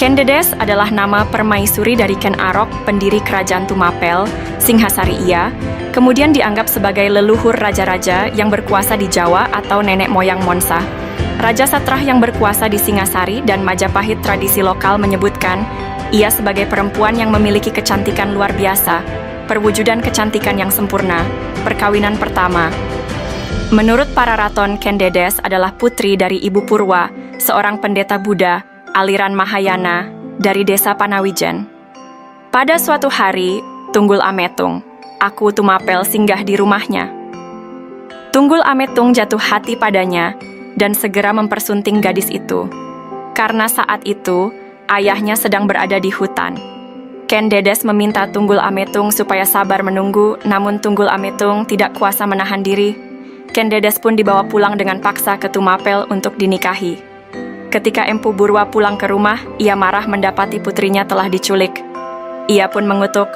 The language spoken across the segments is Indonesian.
Ken Dedes adalah nama permaisuri dari Ken Arok, pendiri kerajaan Tumapel, Singhasari Iya, kemudian dianggap sebagai leluhur raja-raja yang berkuasa di Jawa atau nenek moyang Monsa. Raja Satrah yang berkuasa di Singhasari dan Majapahit tradisi lokal menyebutkan, ia sebagai perempuan yang memiliki kecantikan luar biasa, perwujudan kecantikan yang sempurna, perkawinan pertama. Menurut para raton, Ken Dedes adalah putri dari Ibu Purwa, seorang pendeta Buddha, aliran Mahayana, dari desa Panawijen. Pada suatu hari, Tunggul Ametung, aku Tumapel singgah di rumahnya. Tunggul Ametung jatuh hati padanya dan segera mempersunting gadis itu. Karena saat itu, ayahnya sedang berada di hutan. Ken Dedes meminta Tunggul Ametung supaya sabar menunggu, namun Tunggul Ametung tidak kuasa menahan diri. Ken Dedes pun dibawa pulang dengan paksa ke Tumapel untuk dinikahi. Ketika Empu Burwa pulang ke rumah, ia marah mendapati putrinya telah diculik. Ia pun mengutuk,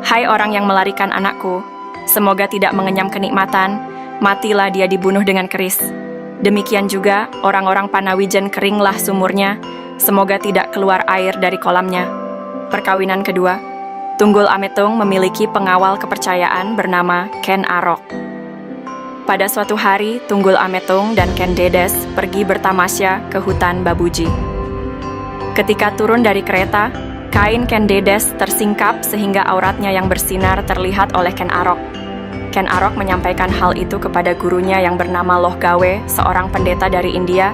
"Hai orang yang melarikan anakku, semoga tidak mengenyam kenikmatan, matilah dia dibunuh dengan keris. Demikian juga, orang-orang Panawijen keringlah sumurnya, semoga tidak keluar air dari kolamnya." Perkawinan kedua, Tunggul Ametung memiliki pengawal kepercayaan bernama Ken Arok. Pada suatu hari, Tunggul Ametung dan Ken Dedes pergi bertamasya ke hutan Babuji. Ketika turun dari kereta, kain Ken Dedes tersingkap sehingga auratnya yang bersinar terlihat oleh Ken Arok. Ken Arok menyampaikan hal itu kepada gurunya yang bernama Loh Gawe, seorang pendeta dari India.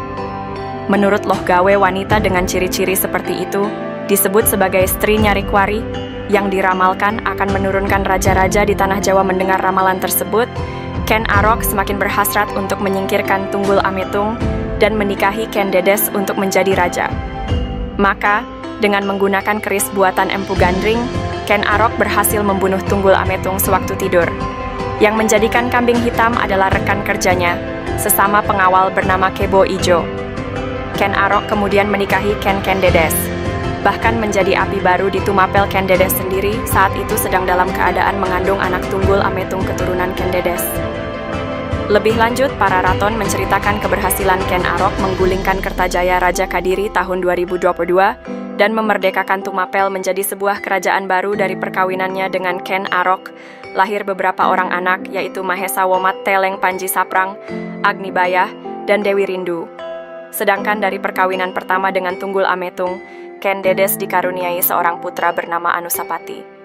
Menurut Loh Gawe, wanita dengan ciri-ciri seperti itu disebut sebagai Stri Nyarikwari, yang diramalkan akan menurunkan raja-raja di tanah Jawa. Mendengar ramalan tersebut, Ken Arok semakin berhasrat untuk menyingkirkan Tunggul Ametung dan menikahi Ken Dedes untuk menjadi raja. Maka, dengan menggunakan keris buatan Empu Gandring, Ken Arok berhasil membunuh Tunggul Ametung sewaktu tidur. Yang menjadikan kambing hitam adalah rekan kerjanya, sesama pengawal bernama Kebo Ijo. Ken Arok kemudian menikahi Ken Dedes. Bahkan menjadi api baru di Tumapel. Ken Dedes sendiri saat itu sedang dalam keadaan mengandung anak Tunggul Ametung keturunan Ken Dedes. Lebih lanjut, para raton menceritakan keberhasilan Ken Arok menggulingkan Kertajaya Raja Kadiri tahun 2022 dan memerdekakan Tumapel menjadi sebuah kerajaan baru. Dari perkawinannya dengan Ken Arok, lahir beberapa orang anak, yaitu Mahesa Womat Teleng Panji Saprang, Agni Bayah, dan Dewi Rindu. Sedangkan dari perkawinan pertama dengan Tunggul Ametung, Ken Dedes dikaruniai seorang putra bernama Anusapati.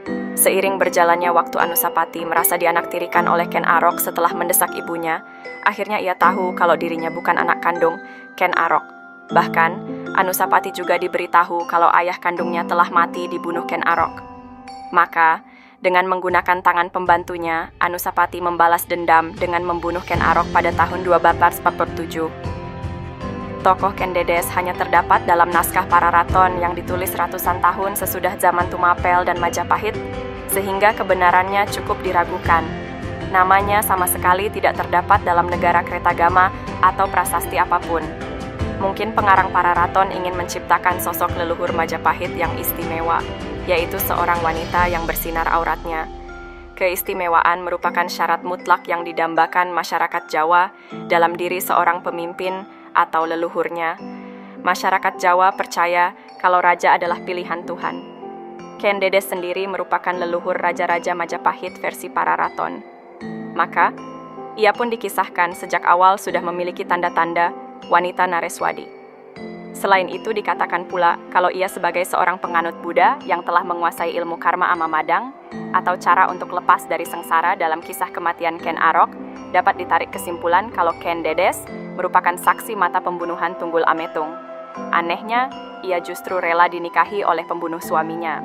Seiring berjalannya waktu, Anusapati merasa dianaktirikan oleh Ken Arok setelah mendesak ibunya. Akhirnya ia tahu kalau dirinya bukan anak kandung Ken Arok. Bahkan, Anusapati juga diberitahu kalau ayah kandungnya telah mati dibunuh Ken Arok. Maka, dengan menggunakan tangan pembantunya, Anusapati membalas dendam dengan membunuh Ken Arok pada tahun 1247. Tokoh Ken Dedes hanya terdapat dalam naskah para raton yang ditulis ratusan tahun sesudah zaman Tumapel dan Majapahit, sehingga kebenarannya cukup diragukan. Namanya sama sekali tidak terdapat dalam negara Kretagama atau prasasti apapun. Mungkin pengarang para raton ingin menciptakan sosok leluhur Majapahit yang istimewa, yaitu seorang wanita yang bersinar auratnya. Keistimewaan merupakan syarat mutlak yang didambakan masyarakat Jawa dalam diri seorang pemimpin atau leluhurnya. Masyarakat Jawa percaya kalau raja adalah pilihan Tuhan. Ken Dedes sendiri merupakan leluhur raja-raja Majapahit versi para raton. Maka, ia pun dikisahkan sejak awal sudah memiliki tanda-tanda wanita Nareswadi. Selain itu, dikatakan pula kalau ia sebagai seorang penganut Buddha yang telah menguasai ilmu karma amamadang atau cara untuk lepas dari sengsara. Dalam kisah kematian Ken Arok, dapat ditarik kesimpulan kalau Ken Dedes merupakan saksi mata pembunuhan Tunggul Ametung. Anehnya, ia justru rela dinikahi oleh pembunuh suaminya.